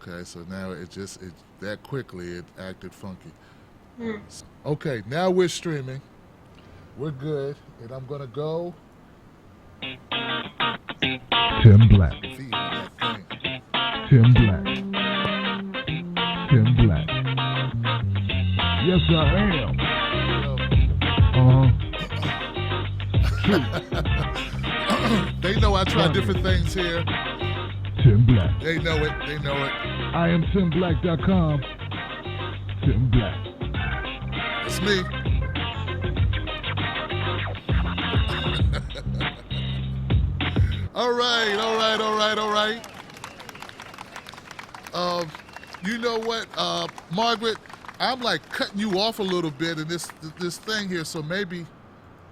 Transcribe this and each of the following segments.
Okay, so now it that quickly it acted funky. Okay, now we're streaming. We're good, and I'm gonna go. Tim Black. V on that thing. Tim Black. Tim Black. Yes, I am. They know I try different things here. Tim Black. They know it. They know it. I am TimBlack.com. Tim Black. It's me. All right, all right, all right, all right. You know what, Margaret? I'm like cutting you off a little bit in this thing here. So maybe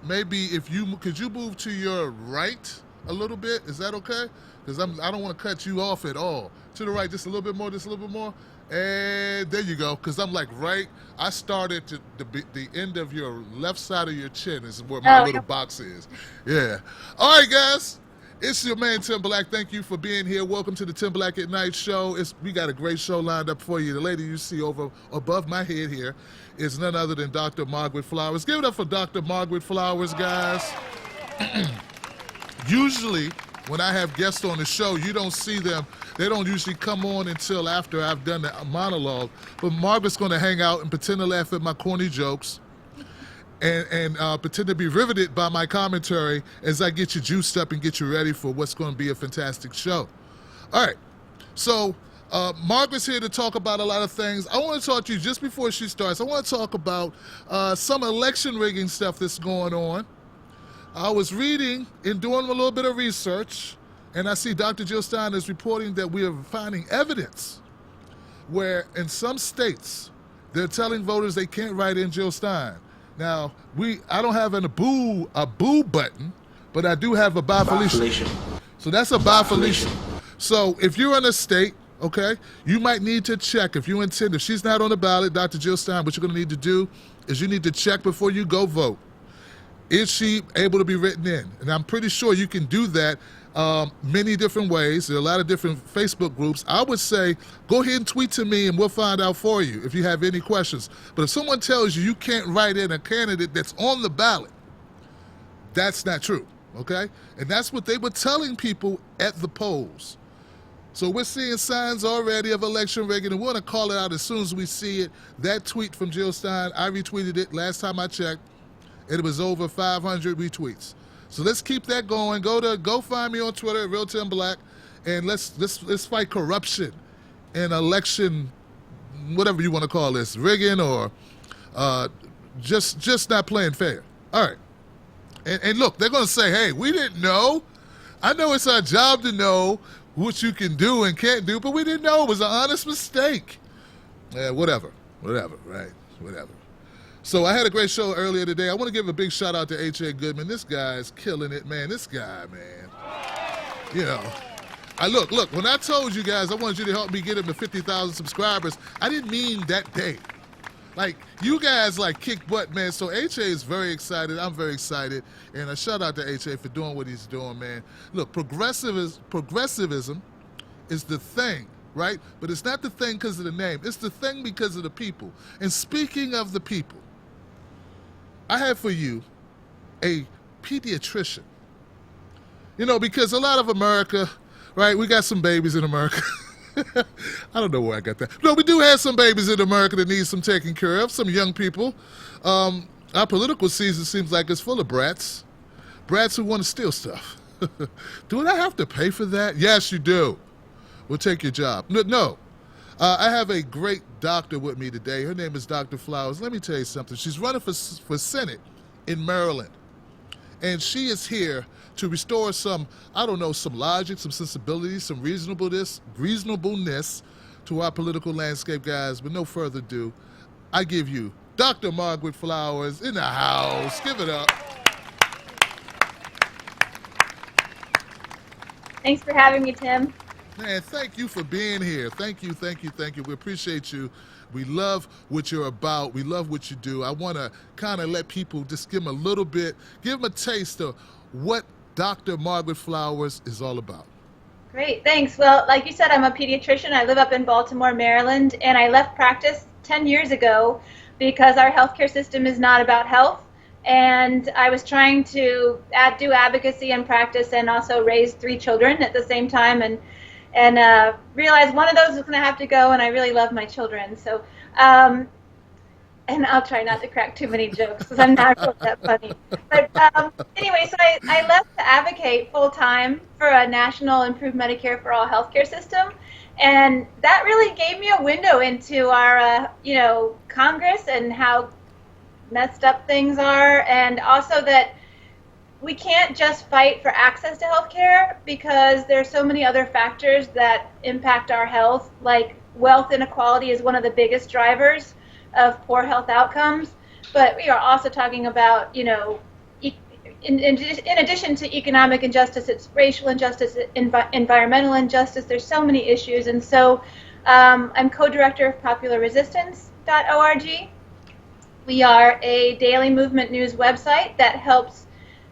if could you move to your right a little bit? Is that okay? Because I don't want to cut you off at all. To the right, just a little bit more, just a little bit more. And there you go. Because I'm like right. I started to the end of your left side of your chin is where my little box is. Yeah. All right, guys. It's your man, Tim Black. Thank you for being here. Welcome to the Tim Black at Night show. We got a great show lined up for you. The lady you see over above my head here is none other than Dr. Margaret Flowers. Give it up for Dr. Margaret Flowers, guys. Usually, when I have guests on the show, you don't see them. They don't usually come on until after I've done the monologue. But Margaret's going to hang out and pretend to laugh at my corny jokes. And pretend to be riveted by my commentary as I get you juiced up and get you ready for what's going to be a fantastic show. All right, so Margaret's here to talk about a lot of things. I want to talk to you just before she starts. I want to talk about some election rigging stuff that's going on. I was reading and doing a little bit of research, and I see Dr. Jill Stein is reporting that we are finding evidence where in some states they're telling voters they can't write in Jill Stein. Now, I don't have a boo button, but I do have a bifurcation. So that's a bifurcation. So if you're in a state, okay, you might need to check if she's not on the ballot, Dr. Jill Stein, what you're going to need to do is you need to check before you go vote. Is she able to be written in? And I'm pretty sure you can do that many different ways. There are a lot of different Facebook groups. I would say go ahead and tweet to me and we'll find out for you if you have any questions. But if someone tells you can't write in a candidate that's on the ballot, that's not true, okay? And that's what they were telling people at the polls. So we're seeing signs already of election rigging, and we're going to call it out as soon as we see it. That tweet from Jill Stein, I retweeted it last time I checked, and it was over 500 retweets. So let's keep that going. Go find me on Twitter at Real Tim Black, and let's fight corruption and election, whatever you want to call this, rigging or just not playing fair. All right. And look, they're going to say, hey, we didn't know. I know it's our job to know what you can do and can't do, but we didn't know. It was an honest mistake. Yeah, whatever, right? Whatever. So I had a great show earlier today. I want to give a big shout out to H.A. Goodman. This guy's killing it, man. This guy, man. You know, look, when I told you guys I wanted you to help me get him to 50,000 subscribers, I didn't mean that day. Like, you guys, like, kick butt, man. So H.A. is very excited. I'm very excited. And a shout out to H.A. for doing what he's doing, man. Look, progressivism is the thing, right? But it's not the thing because of the name. It's the thing because of the people. And speaking of the people, I have for you a pediatrician. You know, because a lot of America, right, we got some babies in America. I don't know where I got that. No, we do have some babies in America that need some taking care of, some young people. Our political season seems like it's full of brats who want to steal stuff. Do I have to pay for that? Yes, you do. We'll take your job. No. I have a great doctor with me today. Her name is Dr. Flowers. Let me tell you something. She's running for Senate in Maryland. And she is here to restore some logic, some sensibility, some reasonableness to our political landscape, guys. But no further ado, I give you Dr. Margaret Flowers in the house. Give it up. Thanks for having me, Tim. Man, thank you for being here. Thank you. We appreciate you. We love what you're about. We love what you do. I want to kind of let people just give them a taste of what Dr. Margaret Flowers is all about. Great, thanks. Well, like you said, I'm a pediatrician. I live up in Baltimore, Maryland, and I left practice 10 years ago because our healthcare system is not about health. And I was trying to do advocacy and practice and also raise 3 children at the same time, and realized one of those was going to have to go, and I really love my children. So, and I'll try not to crack too many jokes because I'm not really that funny. But anyway, so I left to advocate full-time for a national improved Medicare for all healthcare system. And that really gave me a window into our, Congress and how messed up things are. And also that we can't just fight for access to healthcare because there's so many other factors that impact our health, like wealth inequality is one of the biggest drivers of poor health outcomes, but we are also talking about, in addition to economic injustice, it's racial injustice, environmental injustice. There's so many issues, and so I'm co-director of popularresistance.org. We are a daily movement news website that helps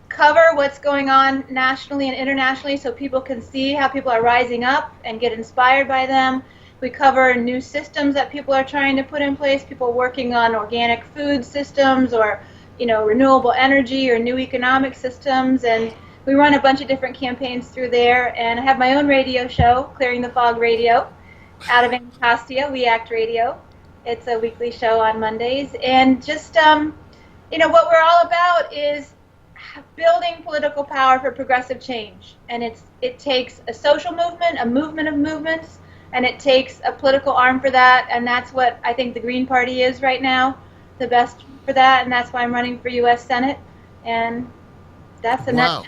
cover what's going on nationally and internationally so people can see how people are rising up and get inspired by them. We cover new systems that people are trying to put in place, people working on organic food systems or, renewable energy or new economic systems. And we run a bunch of different campaigns through there. And I have my own radio show, Clearing the Fog Radio, out of Anacostia, We Act Radio. It's a weekly show on Mondays. And just, what we're all about is building political power for progressive change. And it takes a social movement, a movement of movements, and it takes a political arm for that, and that's what I think the Green Party is right now, the best for that, and that's why I'm running for U.S. Senate, and that's the next.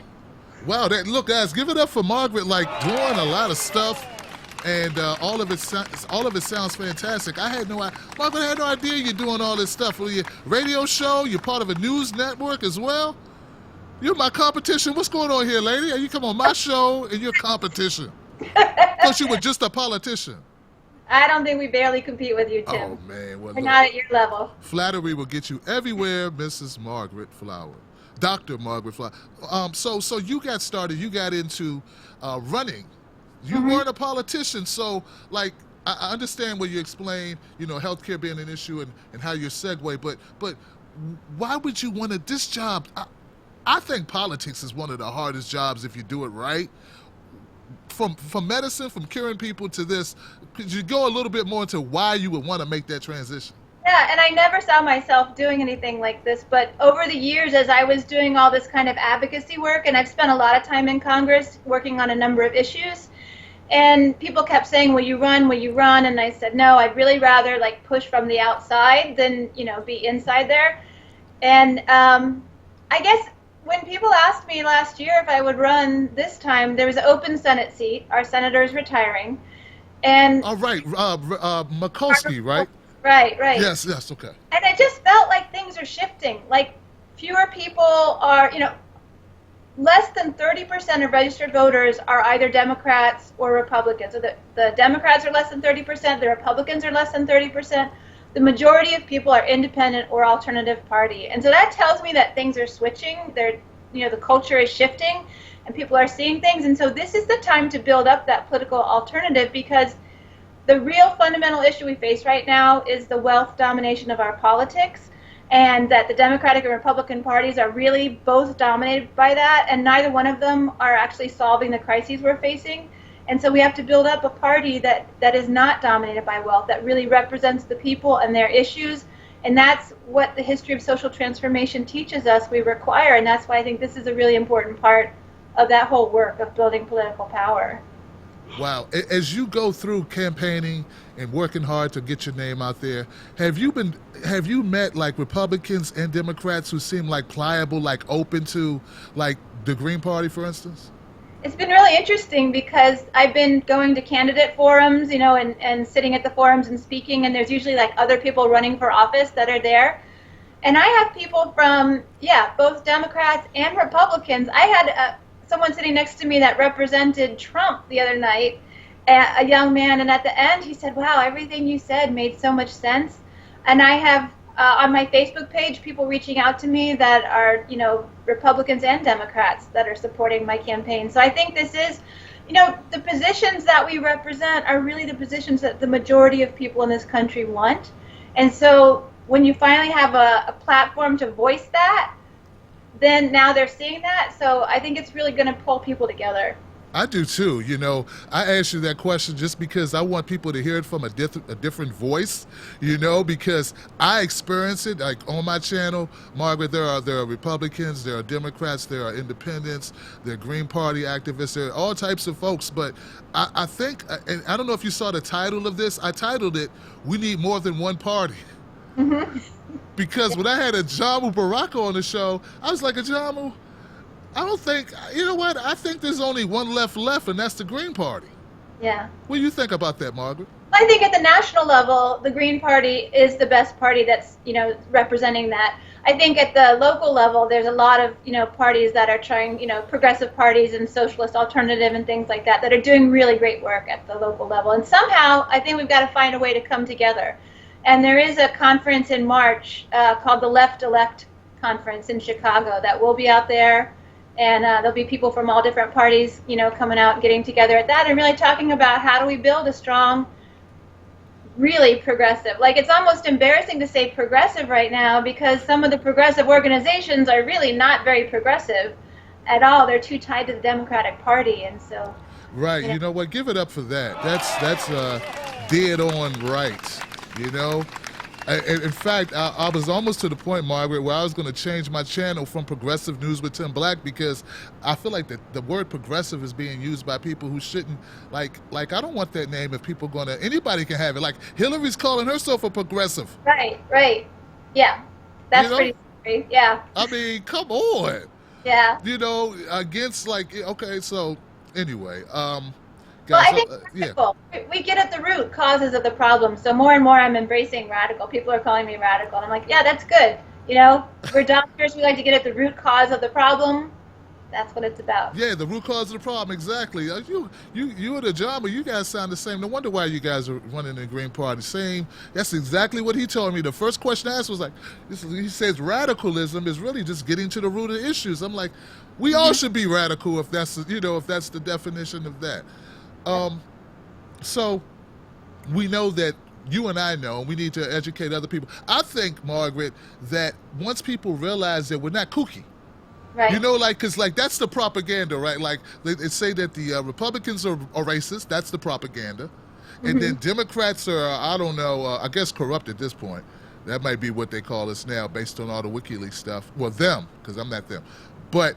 Wow, look, guys, give it up for Margaret, doing a lot of stuff, and all of it sounds fantastic. Margaret, I had no idea you're doing all this stuff. Well, your radio show, you're part of a news network as well. You're my competition. What's going on here, lady? You come on my show, and you're competition. Because you were just a politician. I don't think we barely compete with you, Tim. Oh, man. Well, we're not at your level. Flattery will get you everywhere, Mrs. Margaret Flower. Dr. Margaret Flower. So you got started. You got into running. You weren't a politician. So, I understand where you explain, healthcare being an issue and how you segue. But why would you want this job? I think politics is one of the hardest jobs if you do it right. From medicine, from curing people to this, could you go a little bit more into why you would want to make that transition? Yeah, and I never saw myself doing anything like this, but over the years as I was doing all this kind of advocacy work, and I've spent a lot of time in Congress working on a number of issues, and people kept saying, will you run, and I said, no, I'd really rather push from the outside than, be inside there. And I guess when people asked me last year if I would run this time, there was an open Senate seat. Our senator is retiring. And all right, Mikulski, right? Right. Yes, okay. And I just felt like things are shifting. Fewer people are, less than 30% of registered voters are either Democrats or Republicans. So the Democrats are less than 30%, the Republicans are less than 30%. The majority of people are independent or alternative party. And so that tells me that things are switching. The culture is shifting and people are seeing things. And so this is the time to build up that political alternative, because the real fundamental issue we face right now is the wealth domination of our politics, and that the Democratic and Republican parties are really both dominated by that, and neither one of them are actually solving the crises we're facing. And so we have to build up a party that is not dominated by wealth, that really represents the people and their issues. And that's what the history of social transformation teaches us we require. And that's why I think this is a really important part of that whole work of building political power. Wow. As you go through campaigning and working hard to get your name out there, have you met Republicans and Democrats who seem pliable, open to the Green Party, for instance? It's been really interesting because I've been going to candidate forums, and sitting at the forums and speaking, and there's usually other people running for office that are there. And I have people from, both Democrats and Republicans. I had someone sitting next to me that represented Trump the other night, a young man, and at the end he said, wow, everything you said made so much sense. And I have on my Facebook page people reaching out to me that are, Republicans and Democrats that are supporting my campaign. So I think this is the positions that we represent are really the positions that the majority of people in this country want. And so when you finally have a platform to voice that, then now they're seeing that. So I think it's really going to pull people together. I do too. I asked you that question just because I want people to hear it from a different voice, because I experience it like on my channel. Margaret, there are Republicans, there are Democrats, there are independents, there are Green Party activists, there are all types of folks. But I think, and I don't know if you saw the title of this, I titled it, "We Need More Than One Party." Mm-hmm. Because when I had Ajamu Baraka on the show, I was like, Ajamu, I don't think, what? I think there's only one left, and that's the Green Party. Yeah. What do you think about that, Margaret? I think at the national level, the Green Party is the best party that's, representing that. I think at the local level, there's a lot of, parties that are trying, progressive parties and socialist alternative and things like that, that are doing really great work at the local level. And somehow, I think we've got to find a way to come together. And there is a conference in March called the Left Elect Conference in Chicago that will be out there. And there'll be people from all different parties, coming out and getting together at that and really talking about how do we build a strong, really progressive. Like, it's almost embarrassing to say progressive right now because some of the progressive organizations are really not very progressive at all. They're too tied to the Democratic Party, and so. Right. You know what? Give it up for that. That's dead on right. In fact, I was almost to the point, Margaret, where I was going to change my channel from Progressive News with Tim Black because I feel like the word progressive is being used by people who shouldn't, like I don't want that name if people anybody can have it. Like Hillary's calling herself a progressive. Right. Yeah. That's pretty scary. Yeah. I mean, come on. Yeah. Against okay, so anyway, Well, I think radical. We get at the root causes of the problem. So more and more I'm embracing radical. People are calling me radical. And I'm like, yeah, that's good. We're doctors. We like to get at the root cause of the problem. That's what it's about. Yeah, the root cause of the problem. Exactly. You and Ajama, you guys sound the same. No wonder why you guys are running the Green Party. Same. That's exactly what he told me. The first question I asked was he says radicalism is really just getting to the root of issues. I'm like, we all should be radical if that's the definition of that. So we know that you and I know, and we need to educate other people. I think, Margaret, that once people realize that we're not kooky, right? Because that's the propaganda, right? Like they say that the Republicans are racist. That's the propaganda, and then Democrats are, I don't know, I guess corrupt at this point. That might be what they call us now, based on all the WikiLeaks stuff. Well, them, because I'm not them, but.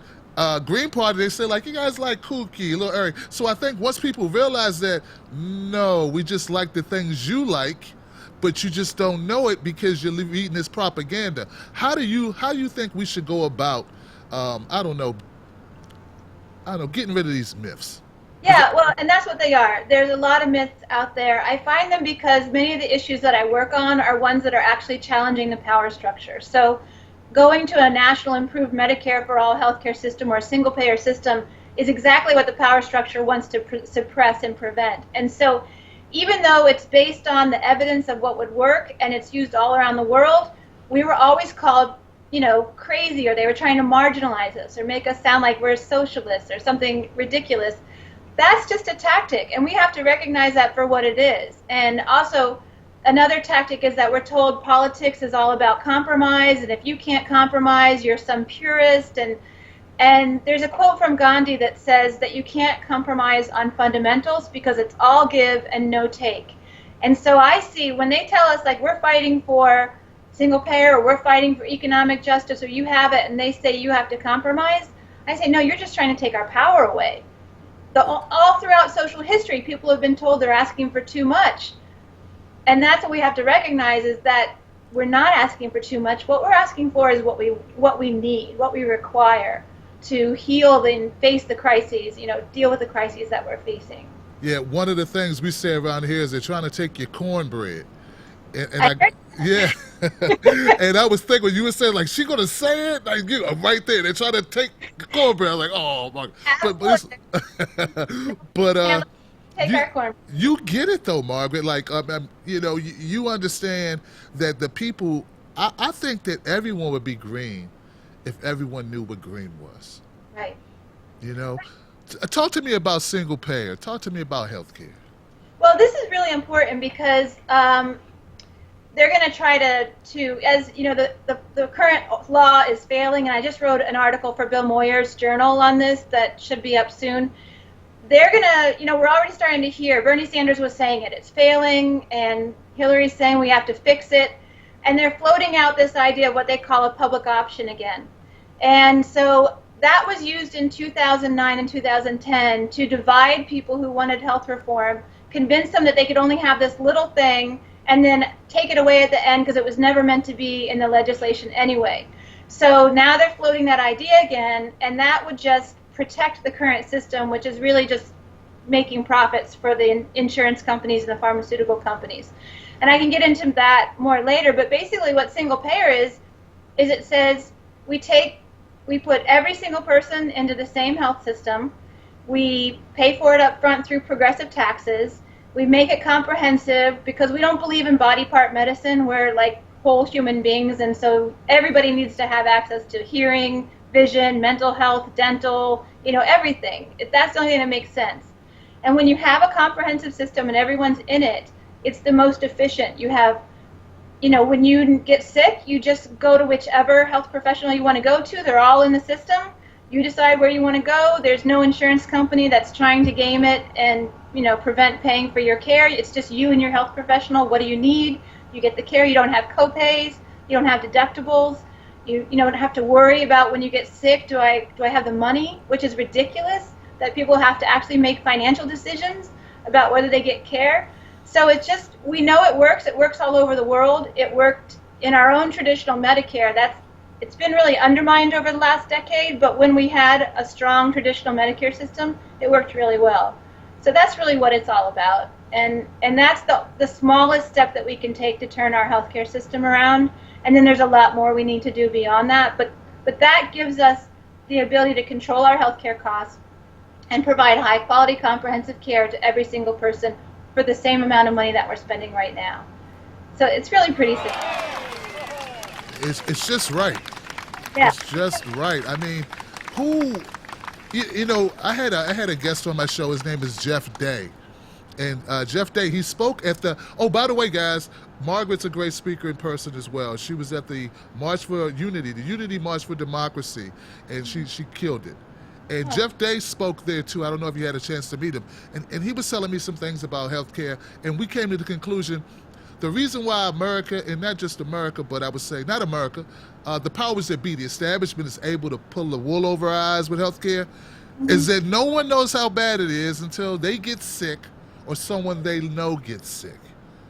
Green Party, they say, you guys like kooky, a little airy. So I think once people realize that, no, we just like the things you like, but you just don't know it because you're reading this propaganda. How do you think we should go about, getting rid of these myths? Yeah, well, and that's what they are. There's a lot of myths out there. I find them because many of the issues that I work on are ones that are actually challenging the power structure. So going to a national improved Medicare for all healthcare system or a single payer system is exactly what the power structure wants to suppress and prevent. And so even though it's based on the evidence of what would work and it's used all around the world, we were always called, crazy, or they were trying to marginalize us or make us sound like we're socialists or something ridiculous. That's just a tactic, and we have to recognize that for what it is. And also, another tactic is that we're told politics is all about compromise, and if you can't compromise, you're some purist. And there's a quote from Gandhi that says that you can't compromise on fundamentals because it's all give and no take. And so I see when they tell us, we're fighting for single payer or we're fighting for economic justice or you have it, and they say you have to compromise, I say, no, you're just trying to take our power away. All throughout social history, people have been told they're asking for too much. And that's what we have to recognize, is that we're not asking for too much. What we're asking for is what we need, what we require to heal and face the crises, deal with the crises that we're facing. Yeah, one of the things we say around here is they're trying to take your cornbread. And I was thinking when you were saying, she going to say it? Right there. They're trying to take the cornbread. I'm like, oh, my. But you get it though, Margaret. You understand that the people. I think that everyone would be green if everyone knew what green was. Right. Talk to me about single payer. Talk to me about healthcare. Well, this is really important because they're going to try to, as you know, the current law is failing, and I just wrote an article for Bill Moyer's journal on this that should be up soon. They're going to, we're already starting to hear, Bernie Sanders was saying it's failing, and Hillary's saying we have to fix it, and they're floating out this idea of what they call a public option again. And so that was used in 2009 and 2010 to divide people who wanted health reform, convince them that they could only have this little thing, and then take it away at the end because it was never meant to be in the legislation anyway. So now they're floating that idea again, and that would just protect the current system, which is really just making profits for the insurance companies and the pharmaceutical companies. And I can get into that more later, but basically what single payer is it says we put every single person into the same health system, we pay for it up front through progressive taxes, we make it comprehensive because we don't believe in body part medicine. We're like whole human beings, and so everybody needs to have access to hearing, vision, mental health, dental, everything. That's the only thing that makes sense. And when you have a comprehensive system and everyone's in it, it's the most efficient. You have, when you get sick, you just go to whichever health professional you want to go to. They're all in the system. You decide where you want to go. There's no insurance company that's trying to game it and, prevent paying for your care. It's just you and your health professional. What do you need? You get the care. You don't have co-pays. You don't have deductibles. You don't have to worry about when you get sick, do I have the money, which is ridiculous that people have to actually make financial decisions about whether they get care. So it's just, we know it works. It works all over the world. It worked in our own traditional Medicare. It's been really undermined over the last decade, but when we had a strong traditional Medicare system, it worked really well. So that's really what it's all about. And that's the smallest step that we can take to turn our healthcare system around. And then there's a lot more we need to do beyond that. But that gives us the ability to control our healthcare costs and provide high quality comprehensive care to every single person for the same amount of money that we're spending right now. So it's really pretty simple. It's just right. Yeah. It's just right. I mean, I had a guest on my show. His name is Jeff Day. And Jeff Day, he spoke at by the way, guys, Margaret's a great speaker in person as well. She was at the March for Unity, the Unity March for Democracy, and she killed it. And Jeff Day spoke there too. I don't know if you had a chance to meet him. And he was telling me some things about healthcare, and we came to the conclusion, the reason why America, and not just America, but I would say not America, the powers that be, the establishment is able to pull the wool over our eyes with healthcare, is that no one knows how bad it is until they get sick or someone they know gets sick.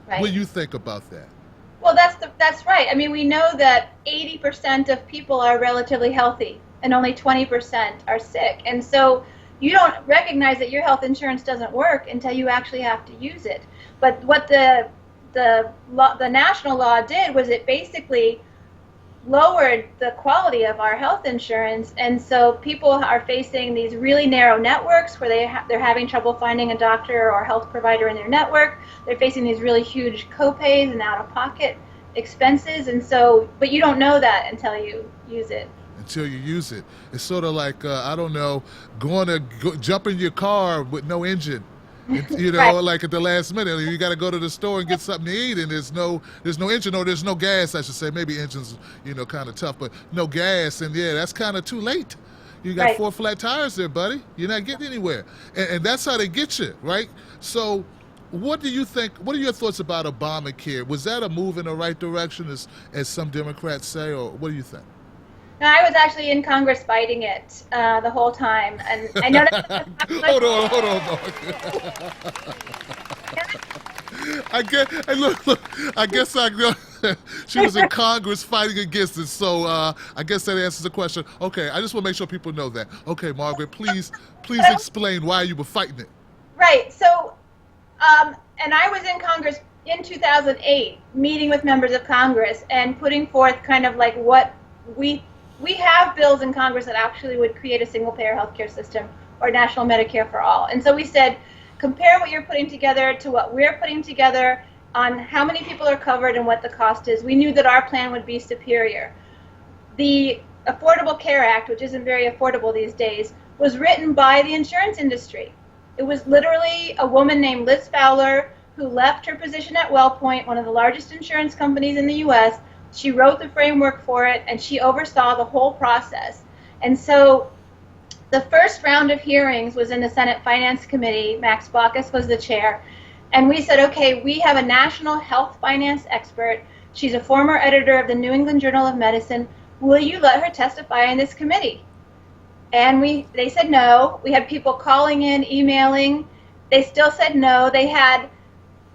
Right. What do you think about that? Well, that's right. I mean, we know that 80% of people are relatively healthy and only 20% are sick. And so you don't recognize that your health insurance doesn't work until you actually have to use it. But what the national law did was it basically lowered the quality of our health insurance, and so people are facing these really narrow networks where they're having trouble finding a doctor or health provider in their network. They're facing these really huge co-pays and out-of-pocket expenses, and so, but you don't know that until you use it. Until you use it. It's sort of like, I don't know, jump in your car with no engine. Right. Like at the last minute, you got to go to the store and get something to eat, and there's no engine, or there's no gas, I should say. Maybe engines, kind of tough, but no gas, and that's kind of too late. You got Right. 4 flat tires there, buddy. You're not getting anywhere, and that's how they get you, right? So, what do you think? What are your thoughts about Obamacare? Was that a move in the right direction, as some Democrats say, or what do you think? No, I was actually in Congress fighting it the whole time, and I know that. Hold on, I guess I know. She was in Congress fighting against it, so I guess that answers the question. Okay, I just want to make sure people know that. Okay, Margaret, please explain why you were fighting it. Right. So, and I was in Congress in 2008, meeting with members of Congress and putting forth kind of like what we have bills in Congress that actually would create a single-payer healthcare system or national Medicare for all. And so we said, compare what you're putting together to what we're putting together on how many people are covered and what the cost is. We knew that our plan would be superior. The Affordable Care Act, which isn't very affordable these days, was written by the insurance industry. It was literally a woman named Liz Fowler who left her position at WellPoint, one of the largest insurance companies in the U.S. She wrote the framework for it, and she oversaw the whole process. And so the first round of hearings was in the Senate Finance Committee. Max Baucus was the chair. And we said, okay, we have a national health finance expert. She's a former editor of the New England Journal of Medicine. Will you let her testify in this committee? And they said no. We had people calling in, emailing. They still said no. They had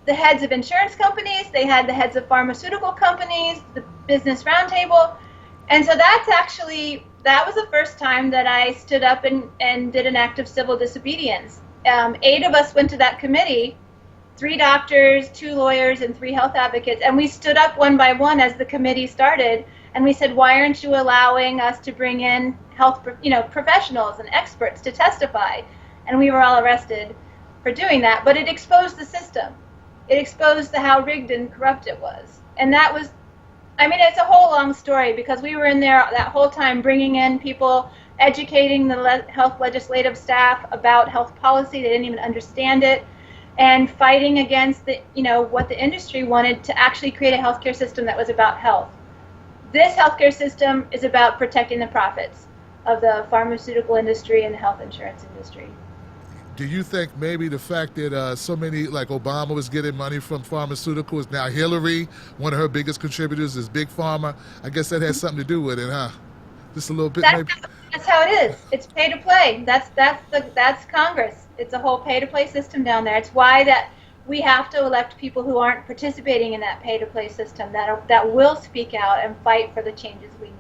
the heads of insurance companies. They had the heads of pharmaceutical companies, the Business Roundtable. And so that was the first time that I stood up and did an act of civil disobedience. 8 of us went to that committee, 3 doctors, 2 lawyers, and 3 health advocates. And we stood up one by one as the committee started. And we said, why aren't you allowing us to bring in health, professionals and experts to testify? And we were all arrested for doing that. But it exposed the system. It exposed how rigged and corrupt it was. And that was, it's a whole long story because we were in there that whole time bringing in people, educating the health legislative staff about health policy. They didn't even understand it. And fighting against what the industry wanted to actually create a healthcare system that was about health. This healthcare system is about protecting the profits of the pharmaceutical industry and the health insurance industry. Do you think maybe the fact that so many, like Obama was getting money from pharmaceuticals, now Hillary, one of her biggest contributors is Big Pharma, I guess that has something to do with it, huh? Just a little bit maybe? That's how it is. It's pay to play. That's Congress. It's a whole pay to play system down there. It's why that we have to elect people who aren't participating in that pay-to-play system, that will speak out and fight for the changes we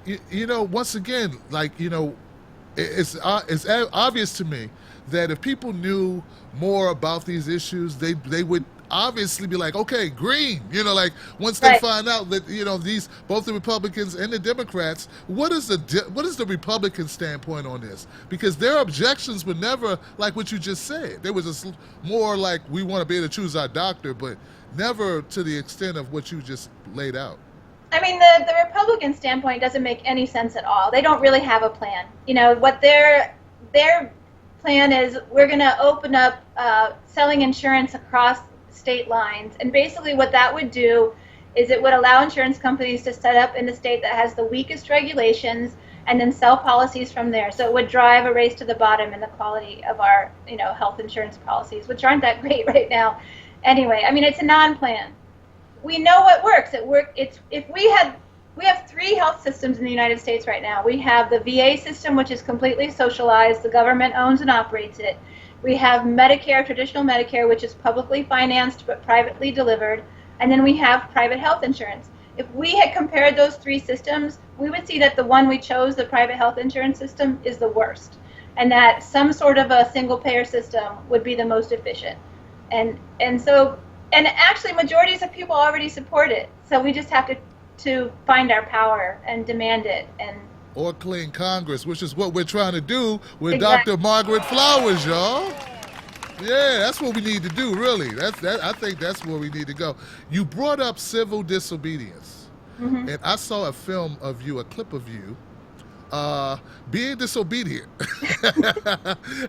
need. Once again, it's obvious to me that if people knew more about these issues, they would obviously be like, okay, green. Once they find out that both the Republicans and the Democrats, what is the Republican standpoint on this? Because their objections were never like what you just said. There was just more like we want to be able to choose our doctor, but never to the extent of what you just laid out. The Republican standpoint doesn't make any sense at all. They don't really have a plan. What their plan is, we're going to open up selling insurance across state lines, and basically what that would do is it would allow insurance companies to set up in the state that has the weakest regulations and then sell policies from there. So it would drive a race to the bottom in the quality of our health insurance policies, which aren't that great right now. Anyway, it's a non-plan. We know what works. We have 3 health systems in the United States right now. We have the VA system, which is completely socialized. The government owns and operates it. We have Medicare, traditional Medicare, which is publicly financed but privately delivered. And then we have private health insurance. If we had compared those 3 systems, we would see that the one we chose, the private health insurance system, is the worst. And that some sort of a single-payer system would be the most efficient. And actually, majorities of people already support it. So we just have to find our power and demand it. Or clean Congress, which is what we're trying to do with Exactly. Dr. Margaret Flowers, y'all. Yeah, that's what we need to do, really. I think that's where we need to go. You brought up civil disobedience. Mm-hmm. And I saw a film of you, a clip of you, being disobedient.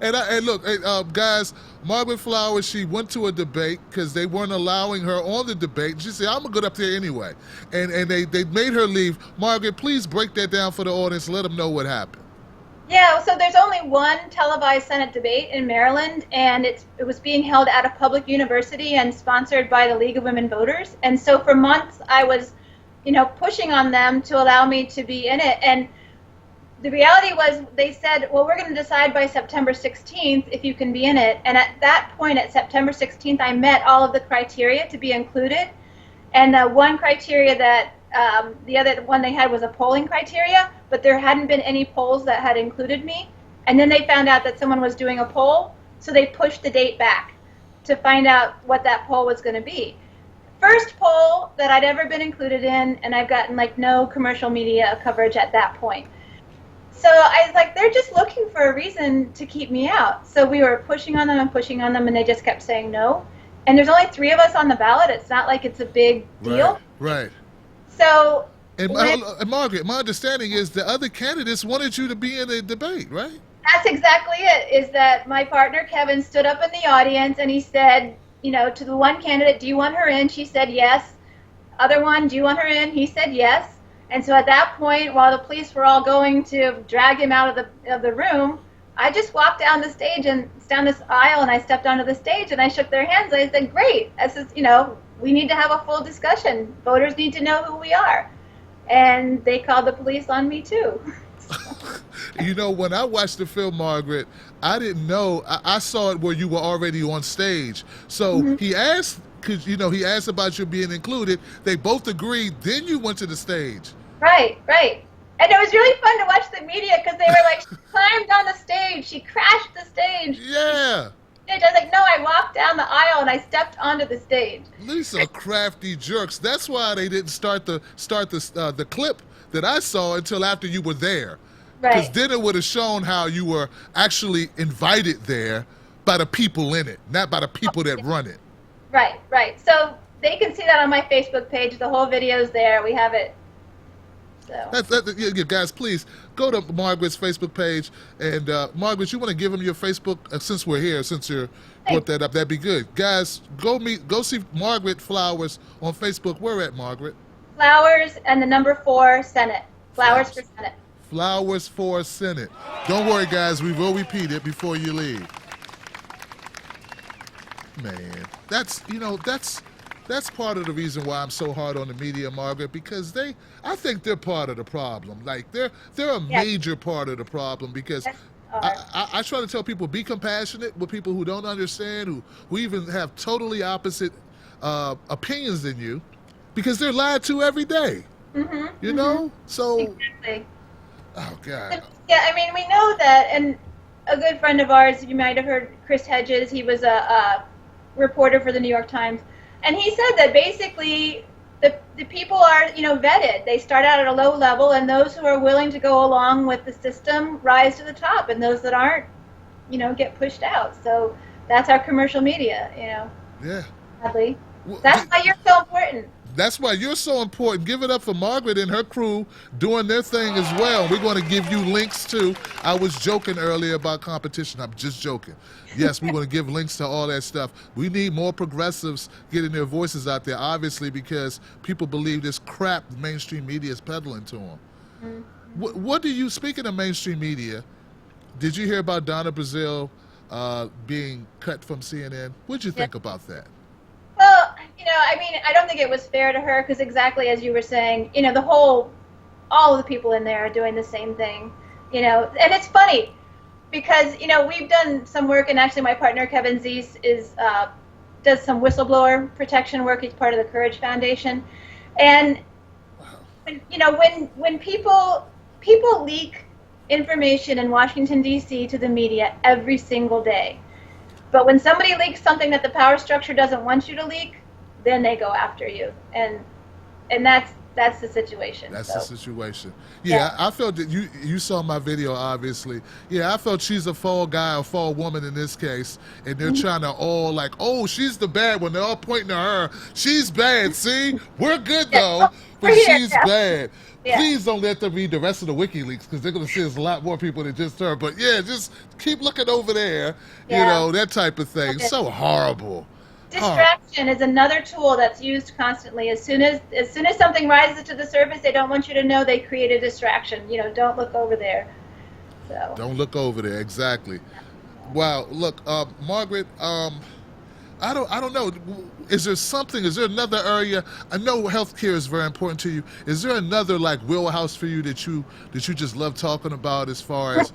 and look, guys, Margaret Flowers, she went to a debate because they weren't allowing her on the debate. She said, I'm going to go up there anyway. And they made her leave. Margaret, please break that down for the audience. Let them know what happened. Yeah, so there's only one televised Senate debate in Maryland, and it was being held at a public university and sponsored by the League of Women Voters. And so for months I was, pushing on them to allow me to be in it. And the reality was they said, well, we're going to decide by September 16th if you can be in it. And at that point, at September 16th, I met all of the criteria to be included. And the one criteria that the other one they had was a polling criteria, but there hadn't been any polls that had included me. And then they found out that someone was doing a poll, so they pushed the date back to find out what that poll was going to be. First poll that I'd ever been included in, and I've gotten no commercial media coverage at that point. So I was like, they're just looking for a reason to keep me out. So we were pushing on them, and they just kept saying no. And there's only 3 of us on the ballot. It's not like it's a big deal. Right. So And Margaret, my understanding is the other candidates wanted you to be in the debate, right? That's exactly it, is that my partner Kevin stood up in the audience and he said, to the one candidate, do you want her in? She said yes. Other one, do you want her in? He said yes. And so at that point, while the police were all going to drag him out of the room, I just walked down the stage and down this aisle, and I stepped onto the stage and I shook their hands and I said, great, this is, we need to have a full discussion. Voters need to know who we are. And they called the police on me too. When I watched the film, Margaret, I didn't know. I saw it where you were already on stage. So he asked, because he asked about you being included. They both agreed. Then you went to the stage. Right. And it was really fun to watch the media because they were like, she climbed on the stage, she crashed the stage. Yeah. I was like, no, I walked down the aisle and I stepped onto the stage. These are crafty jerks. That's why they didn't start the clip that I saw until after you were there. Because then it would have shown how you were actually invited there by the people in it, not by the people that run it. Right. So they can see that on my Facebook page. The whole video's there. We have it. So. Guys, please go to Margaret's Facebook page. And Margaret, you want to give them your Facebook, since we're here, since you brought that up, that'd be good. Guys, go see Margaret Flowers on Facebook. Where at, Margaret? Flowers and the number 4 Senate. Flowers for Senate. Flowers for Senate. Don't worry, guys. We will repeat it before you leave. Man, that's part of the reason why I'm so hard on the media, Margaret, because I think they're part of the problem. Like they're a major part of the problem, because I try to tell people, be compassionate with people who don't understand, who even have totally opposite opinions than you, because they're lied to every day. So exactly. Oh God. Yeah, I mean, we know that, and a good friend of ours, you might have heard, Chris Hedges, he was a reporter for the New York Times, and he said that basically the people are, vetted. They start out at a low level, and those who are willing to go along with the system rise to the top, and those that aren't, get pushed out. So that's our commercial media, Yeah. Sadly. That's why you're so important. That's why you're so important. Give it up for Margaret and her crew doing their thing as well. We're going to give you links too. I was joking earlier about competition. I'm just joking. Yes, we want to give links to all that stuff. We need more progressives getting their voices out there, obviously, because people believe this crap the mainstream media is peddling to them. What do you, speaking of mainstream media, did you hear about Donna Brazile being cut from CNN? What'd you think about that? Well, I mean, I don't think it was fair to her, because exactly as you were saying, all of the people in there are doing the same thing, and it's funny because, we've done some work, and actually my partner Kevin Zeese does some whistleblower protection work. He's part of the Courage Foundation. And, when people leak information in Washington, D.C. to the media every single day, but when somebody leaks something that the power structure doesn't want you to leak, then they go after you, and that's the situation. That's the situation. Yeah, I felt that you saw my video, obviously. Yeah, I felt she's a fall guy or fall woman in this case, and they're trying to all like, oh, she's the bad one. They're all pointing to her. She's bad. See, we're good though, but she's bad. Yeah. Please don't let them read the rest of the WikiLeaks, because they're going to see there's a lot more people than just her. But yeah, just keep looking over there, that type of thing. Okay. So horrible. Distraction is another tool that's used constantly. As soon as something rises to the surface, they don't want you to know, they create a distraction. Don't look over there. So. Don't look over there, exactly. Wow, look, Margaret, I don't know. Is there another area? I know healthcare is very important to you. Is there another wheelhouse for you that you just love talking about, as far as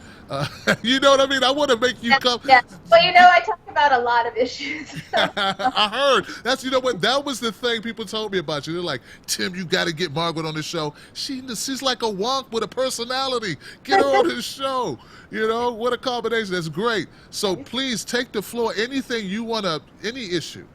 you know what I mean? I want to make you come. Yeah. Well, I talk about a lot of issues. I heard. That was the thing people told me about you. They're like, Tim, you got to get Margaret on the show. She's like a wonk with a personality. Get her on the show. What a combination. That's great. So please take the floor. Anything you want to, any issue.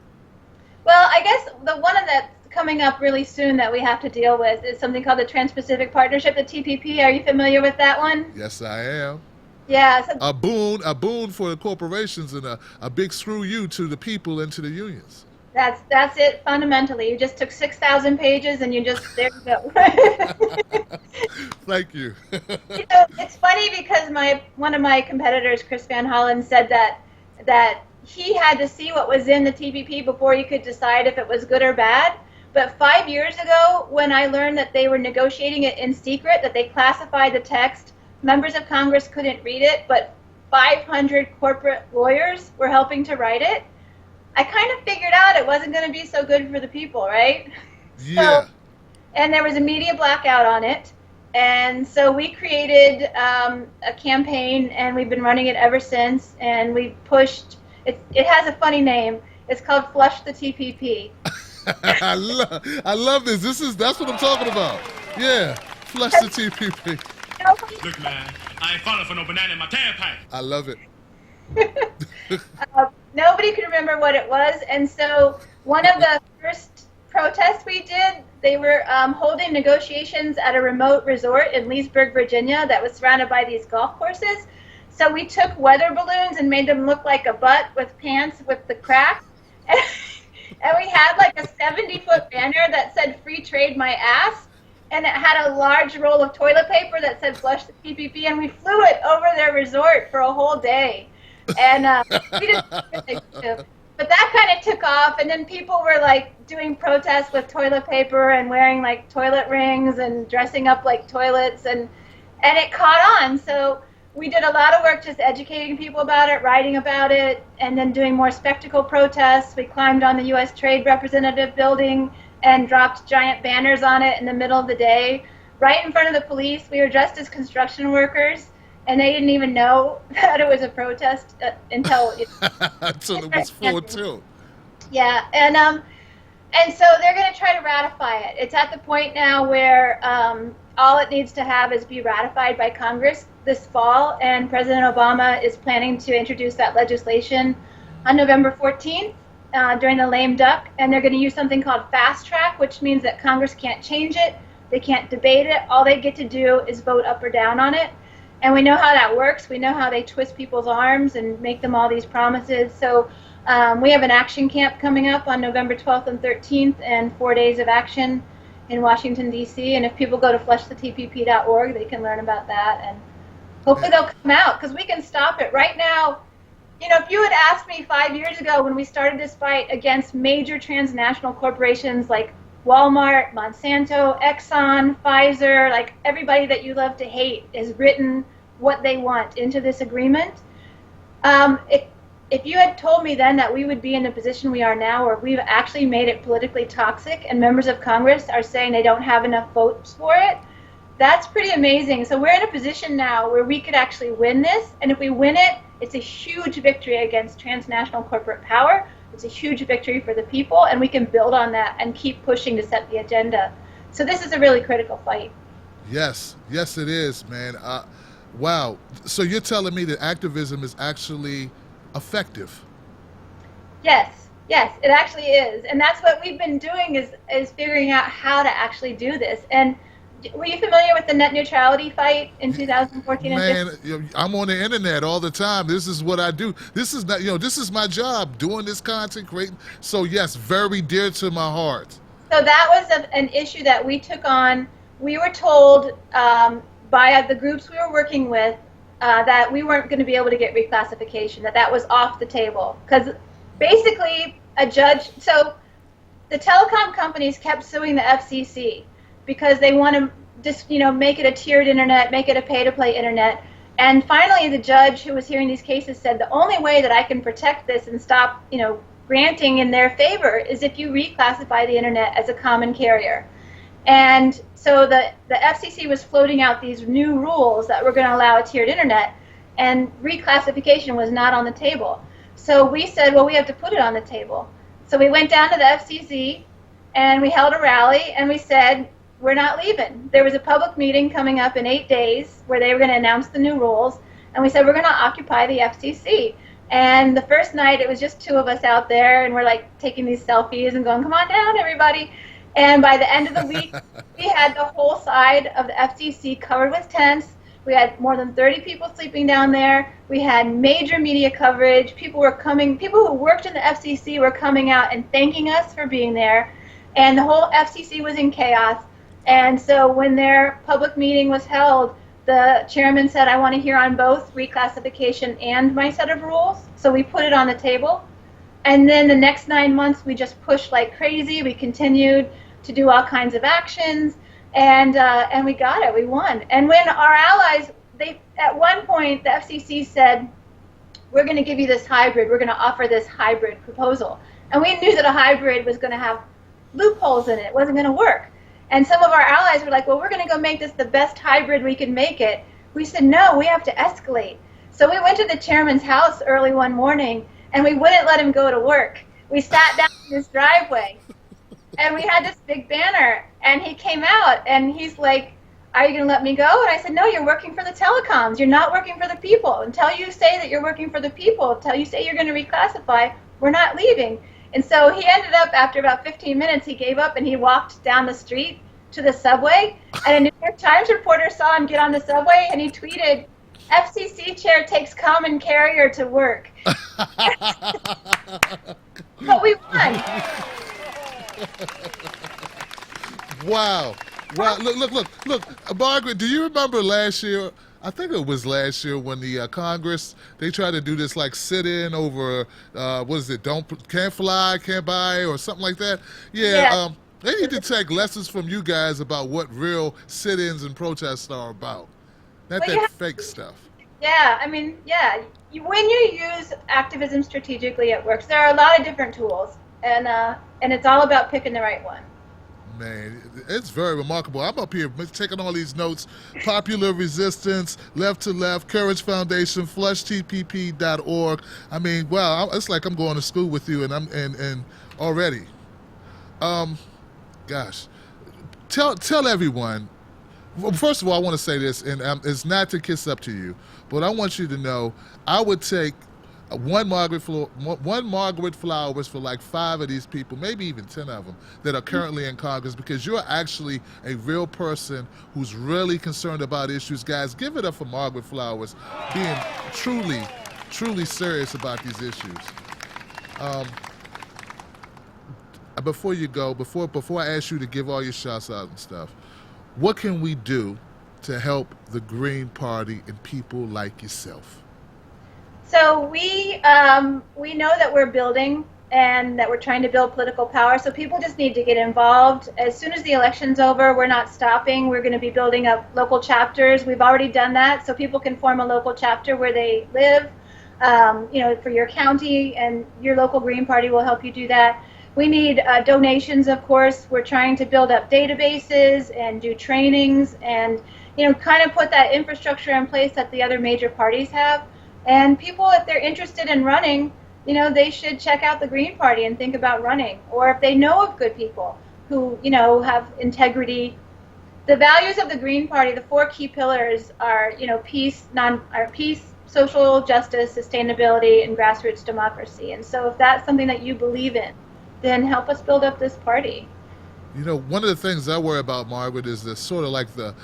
Well, I guess the one that's coming up really soon that we have to deal with is something called the Trans-Pacific Partnership, the TPP. Are you familiar with that one? Yes, I am. Yeah. So a boon for the corporations, and a big screw you to the people and to the unions. That's it fundamentally. You just took 6,000 pages and you just, there you go. Thank you. You know, it's funny because one of my competitors, Chris Van Hollen, said that he had to see what was in the TPP before he could decide if it was good or bad. But 5 years ago, when I learned that they were negotiating it in secret, that they classified the text, members of Congress couldn't read it, but 500 corporate lawyers were helping to write it, I kind of figured out it wasn't going to be so good for the people, right? Yeah. So, and there was a media blackout on it. And so we created a campaign, and we've been running it ever since. And we pushed, it has a funny name. It's called Flush the TPP. I love this. That's what I'm talking about. Yeah, flush the TPP. Look, man, I ain't falling for no banana in my tailpipe. I love it. Nobody could remember what it was, and so one of the first protests we did, they were holding negotiations at a remote resort in Leesburg, Virginia, that was surrounded by these golf courses. So we took weather balloons and made them look like a butt with pants with the crack. And we had like a 70-foot banner that said "Free Trade My Ass," and it had a large roll of toilet paper that said "Flush the PPP," and we flew it over their resort for a whole day. And we didn't but that kind of took off, and then people were like doing protests with toilet paper and wearing like toilet rings and dressing up like toilets, and it caught on. So we did a lot of work just educating people about it, writing about it, and then doing more spectacle protests. We climbed on the U.S. Trade Representative building and dropped giant banners on it in the middle of the day, right in front of the police. We were dressed as construction workers, and they didn't even know that it was a protest until it was full too. Yeah, and so they're going to try to ratify it. It's at the point now where all it needs to have is be ratified by Congress this fall, and President Obama is planning to introduce that legislation on November 14th during the lame duck, and they're going to use something called fast track, which means that Congress can't change it, they can't debate it, all they get to do is vote up or down on it. And we know how that works. We know how they twist people's arms and make them all these promises. So we have an action camp coming up on November 12th and 13th, and 4 days of action in Washington, D.C. And if people go to flushthetpp.org, they can learn about that. And hopefully they'll come out, because we can stop it. Right now, you know, if you had asked me 5 years ago when we started this fight against major transnational corporations like Walmart, Monsanto, Exxon, Pfizer, like everybody that you love to hate has written what they want into this agreement. If you had told me then that we would be in the position we are now, where we've actually made it politically toxic and members of Congress are saying they don't have enough votes for it, that's pretty amazing. So we're in a position now where we could actually win this, and if we win it, it's a huge victory against transnational corporate power. It's a huge victory for the people, and we can build on that and keep pushing to set the agenda. So this is a really critical fight. Yes, it is, man. Wow. So you're telling me that activism is actually effective? Yes, it actually is. And that's what we've been doing is figuring out how to actually do this. And were you familiar with the net neutrality fight in 2014 and 15? Man, I'm on the internet all the time. This is what I do. This is not, this is my job, doing this content, creating. So yes, very dear to my heart. So that was an issue that we took on. We were told by the groups we were working with that we weren't going to be able to get reclassification, that was off the table. Because basically a judge, so the telecom companies kept suing the FCC because they want to just, make it a tiered internet, make it a pay-to-play internet. And finally, the judge who was hearing these cases said, the only way that I can protect this and stop, granting in their favor is if you reclassify the internet as a common carrier. And so the FCC was floating out these new rules that were going to allow a tiered internet, and reclassification was not on the table. So we said, well, we have to put it on the table. So we went down to the FCC, and we held a rally, and we said, we're not leaving. There was a public meeting coming up in 8 days where they were going to announce the new rules, and we said we're going to occupy the FCC. And the first night it was just two of us out there, and we're like taking these selfies and going, come on down, everybody. And by the end of the week, we had the whole side of the FCC covered with tents. We had more than 30 people sleeping down there. We had major media coverage. People who worked in the FCC were coming out and thanking us for being there. And the whole FCC was in chaos. And so when their public meeting was held, the chairman said, I want to hear on both reclassification and my set of rules. So we put it on the table. And then the next 9 months, we just pushed like crazy. We continued to do all kinds of actions, and we got it. We won. And when our allies, at one point, the FCC said, we're going to give you this hybrid. We're going to offer this hybrid proposal. And we knew that a hybrid was going to have loopholes in it. It wasn't going to work. And some of our allies were like, well, we're going to go make this the best hybrid we can make it. We said, no, we have to escalate. So we went to the chairman's house early one morning, and we wouldn't let him go to work. We sat down in his driveway, and we had this big banner, and he came out, and he's like, are you going to let me go? And I said, no, you're working for the telecoms. You're not working for the people. Until you say that you're working for the people, until you say you're going to reclassify, we're not leaving. And so he ended up, after about 15 minutes, he gave up, and he walked down the street to the subway, and a New York Times reporter saw him get on the subway, and he tweeted, FCC chair takes common carrier to work. But we won. Wow. Wow. Look. Margaret, do you remember last year? I think it was last year when the Congress, they tried to do this like sit-in over, what is it, can't fly, can't buy, or something like that? Yeah. They need to take lessons from you guys about what real sit-ins and protests are about. Not that fake stuff. Yeah, I mean, when you use activism strategically, it works. There are a lot of different tools, and it's all about picking the right one. Man, it's very remarkable. I'm up here taking all these notes. Popular Resistance, Left to Left, Courage Foundation, flushtpp.org. I mean, wow, it's like I'm going to school with you, and already. Gosh, tell everyone. Well, first of all, I want to say this, and it's not to kiss up to you, but I want you to know I would take one Margaret Flowers for like 5 of these people, maybe even 10 of them that are currently in Congress, because you're actually a real person who's really concerned about issues. Guys, give it up for Margaret Flowers being truly, truly serious about these issues. Before you go, before I ask you to give all your shots out and stuff, what can we do to help the Green Party and people like yourself? So we know that we're building and that we're trying to build political power, so people just need to get involved. As soon as the election's over, we're not stopping. We're going to be building up local chapters. We've already done that, so people can form a local chapter where they live, for your county, and your local Green Party will help you do that. We need donations, of course. We're trying to build up databases and do trainings and, kind of put that infrastructure in place that the other major parties have. And people, if they're interested in running, they should check out the Green Party and think about running. Or if they know of good people who, have integrity. The values of the Green Party, the 4 key pillars are, peace, social justice, sustainability, and grassroots democracy. And so if that's something that you believe in, then help us build up this party. One of the things I worry about, Margaret, is the sort of like the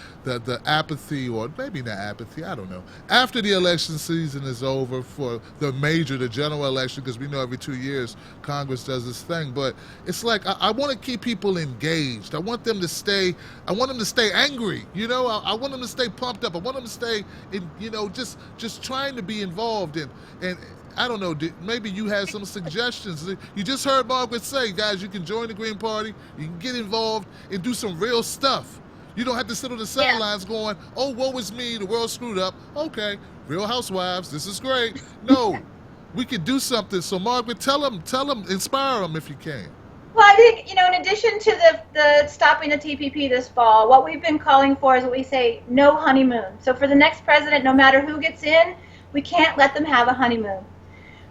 apathy, or maybe not apathy, I don't know. After the election season is over for the general election, because we know every 2 years Congress does this thing, but it's like I want to keep people engaged. I want them to stay angry, I want them to stay pumped up. I want them to stay just trying to be involved and I don't know, maybe you had some suggestions. You just heard Margaret say, guys, you can join the Green Party, you can get involved and do some real stuff. You don't have to sit on the sidelines going, oh, woe is me, the world's screwed up. Okay, Real Housewives, this is great. No, we can do something. So Margaret, tell them, inspire them if you can. Well, I think, in addition to the stopping the TPP this fall, what we've been calling for is what we say, no honeymoon. So for the next president, no matter who gets in, we can't let them have a honeymoon.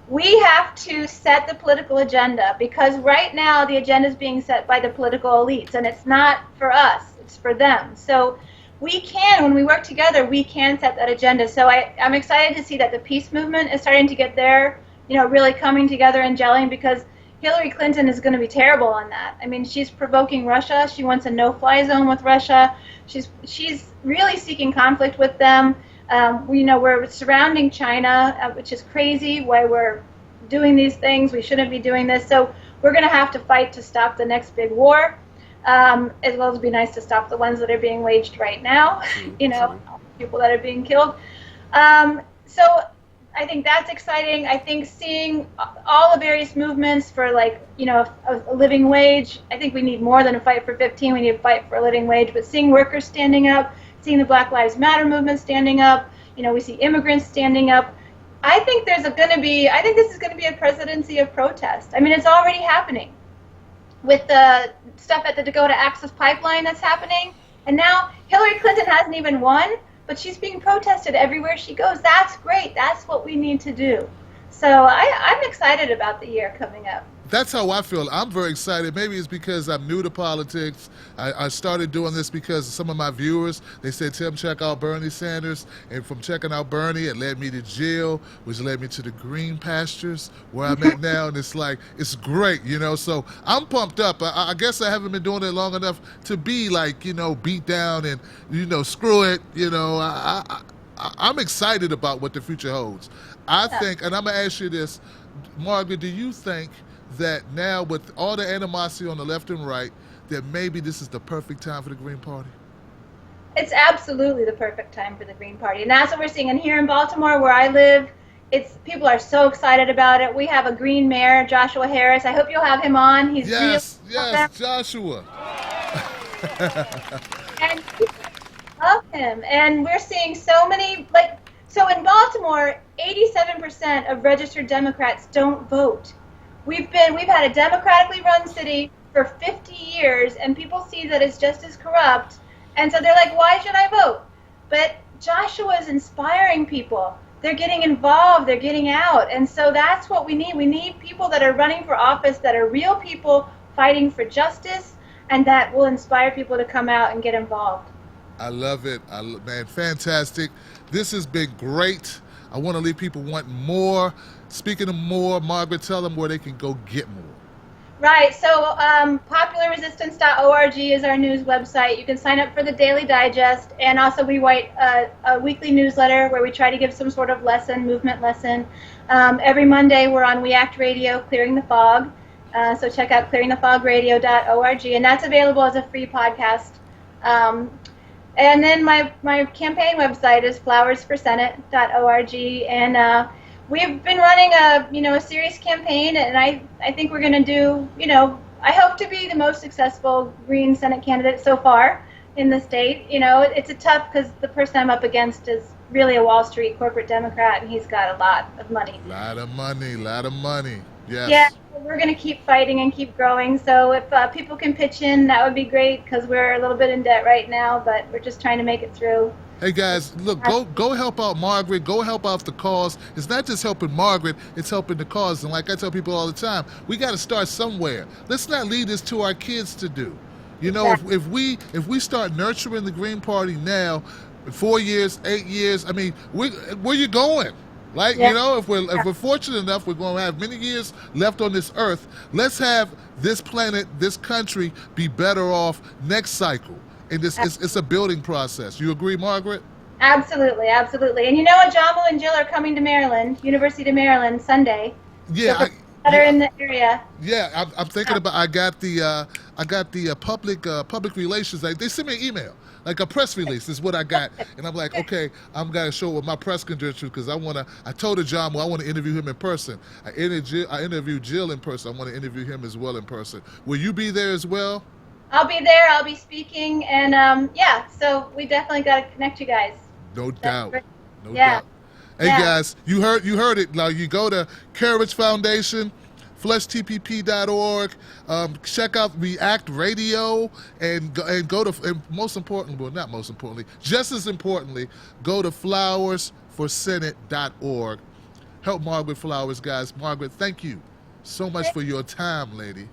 We have to set the political agenda, because right now the agenda is being set by the political elites, and it's not for us, it's for them. So we can, when we work together, we can set that agenda. So I'm excited to see that the peace movement is starting to get there, really coming together and gelling, because Hillary Clinton is going to be terrible on that. I mean, she's provoking Russia. She wants a no-fly zone with Russia. She's really seeking conflict with them. We're surrounding China, which is crazy. Why we're doing these things? We shouldn't be doing this. So we're going to have to fight to stop the next big war, as well as be nice to stop the ones that are being waged right now. People that are being killed. So I think that's exciting. I think seeing all the various movements for a living wage. I think we need more than a fight for 15. We need a fight for a living wage. But seeing workers standing up, seeing the Black Lives Matter movement standing up, we see immigrants standing up. I think this is going to be a presidency of protest. I mean, it's already happening with the stuff at the Dakota Access Pipeline that's happening. And now Hillary Clinton hasn't even won, but she's being protested everywhere she goes. That's great. That's what we need to do. So I'm excited about the year coming up. That's how I feel. I'm very excited. Maybe it's because I'm new to politics. I started doing this because some of my viewers, they said, Tim, check out Bernie Sanders. And from checking out Bernie, it led me to jail, which led me to the green pastures where I'm at now. And it's great, So I'm pumped up. I guess I haven't been doing it long enough to be beat down and, screw it. I'm excited about what the future holds. I think, and I'm going to ask you this, Margaret, do you think that now with all the animosity on the left and right, that maybe this is the perfect time for the Green Party? It's absolutely the perfect time for the Green Party. And that's what we're seeing. And here in Baltimore, where I live, people are so excited about it. We have a green mayor, Joshua Harris. I hope you'll have him on. He's yes, Joshua. And people love him. And we're seeing so many, so in Baltimore, 87% of registered Democrats don't vote. We've had a democratically run city for 50 years, and people see that it's just as corrupt, and so they're like, why should I vote? But Joshua is inspiring people. They're getting involved, they're getting out, and so that's what we need. We need people that are running for office that are real people fighting for justice, and that will inspire people to come out and get involved. I love it. Man, fantastic. This has been great. I want to leave people wanting more. Speaking of more, Margaret, tell them where they can go get more. Right, so popularresistance.org is our news website. You can sign up for the Daily Digest, and also we write a weekly newsletter where we try to give some sort of movement lesson. Every Monday we're on We Act Radio, Clearing the Fog, so check out clearingthefogradio.org, and that's available as a free podcast. And then my campaign website is flowersforsenate.org, and we've been running a serious campaign, and I think we're going to do, I hope to be the most successful Green Senate candidate so far in the state. It's a tough, because the person I'm up against is really a Wall Street corporate Democrat, and he's got a lot of money. Lot of money. Yes. Yeah, we're going to keep fighting and keep growing. So if people can pitch in, that would be great, because we're a little bit in debt right now, but we're just trying to make it through. Hey guys, look, go help out Margaret, go help out the cause. It's not just helping Margaret, it's helping the cause. And like I tell people all the time, we got to start somewhere. Let's not leave this to our kids to do. If we start nurturing the Green Party now, 4 years, 8 years, I mean, where you going? If we're fortunate enough, we're going to have many years left on this earth. Let's have this planet, this country be better off next cycle. And it's a building process. You agree, Margaret? Absolutely. And you know what? Jamu and Jill are coming to Maryland, University of Maryland, Sunday. Yeah. So that are in the area. Yeah, I'm thinking about. I got the public relations. They sent me an email, like a press release is what I got, and I'm like, okay, I'm gonna show with my press credentials because I told Jamu I want to interview him in person. I interviewed Jill in person. I want to interview him as well in person. Will you be there as well? I'll be there. I'll be speaking, and so we definitely got to connect you guys. No doubt. Hey guys, you heard it. Now you go to Courage Foundation, FleshTPP.org. Check out React Radio, and go to, and most importantly, well, not most importantly, just as importantly, go to flowersforsenate.org. Help Margaret Flowers, guys. Margaret, thank you so much for your time, lady.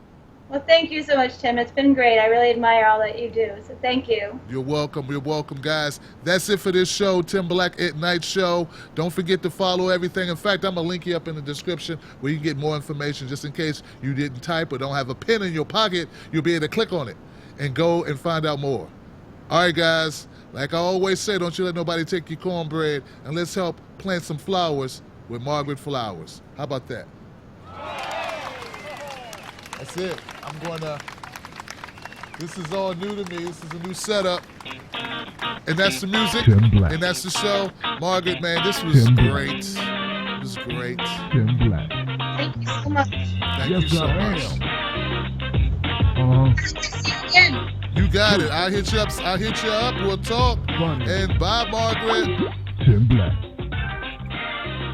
Well, thank you so much, Tim. It's been great. I really admire all that you do. So thank you. You're welcome. You're welcome, guys. That's it for this show, Tim Black at Night Show. Don't forget to follow everything. In fact, I'm going to link you up in the description where you can get more information just in case you didn't type or don't have a pen in your pocket. You'll be able to click on it and go and find out more. All right, guys. Like I always say, don't you let nobody take your cornbread, and let's help plant some flowers with Margaret Flowers. How about that? That's it. I'm going to... This is all new to me. This is a new setup. And that's the music. Tim Black. And that's the show. Margaret, man, this was Tim Black. great. It was great. Tim Black. Thank you so much. Thank Yes, you so I much. am. See you again. You got it. I'll hit you up. I'll hit you up. We'll talk. Funny. And bye, Margaret. Tim Black.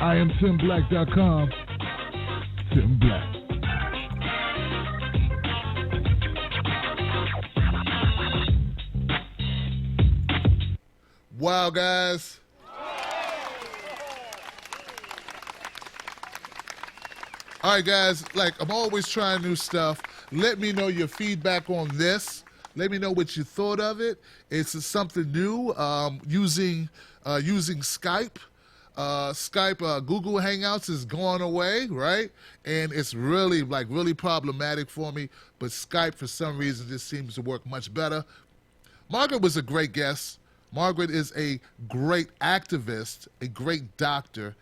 I am TimBlack.com. Tim Black. Wow, guys. All right, guys, like I'm always trying new stuff. Let me know your feedback on this. Let me know what you thought of it. It's something new, using Skype. Google Hangouts is going away, right? And it's really problematic for me. But Skype, for some reason, just seems to work much better. Margaret was a great guest. Margaret is a great activist, a great doctor,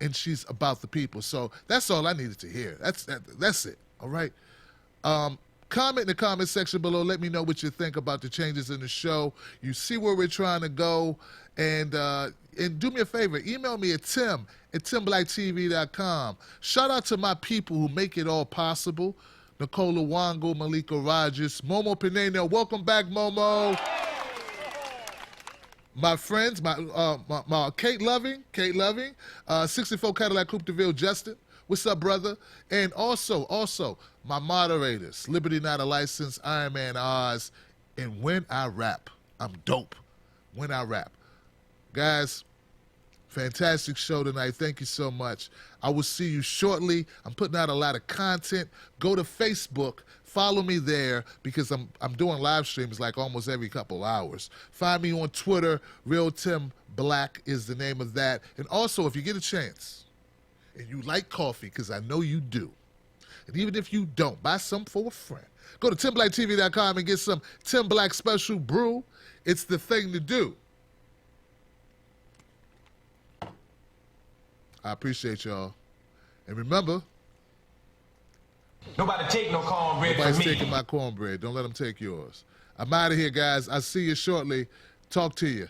and she's about the people. So that's all I needed to hear. That's it, all right? Comment in the comment section below. Let me know what you think about the changes in the show. You see where we're trying to go. And do me a favor. Email me at tim@timblacktv.com. Shout out to my people who make it all possible. Nicola Wango, Malika Rogers, Momo Pineno. Welcome back, Momo. My friends, my Kate Loving, 64 Cadillac Coupe de Ville, Justin. What's up, brother? And also, my moderators, Liberty Not a License, Iron Man Oz, and When I Rap. I'm dope. When I Rap. Guys, fantastic show tonight. Thank you so much. I will see you shortly. I'm putting out a lot of content. Go to Facebook. Follow me there because I'm doing live streams like almost every couple hours. Find me on Twitter. Real Tim Black is the name of that. And also, if you get a chance and you like coffee, because I know you do, and even if you don't, buy some for a friend. Go to TimBlackTV.com and get some Tim Black Special Brew. It's the thing to do. I appreciate y'all. And remember, nobody take no cornbread from nobody's me. taking my cornbread. Don't let them take yours. I'm out of here, guys. I'll see you shortly. Talk to you.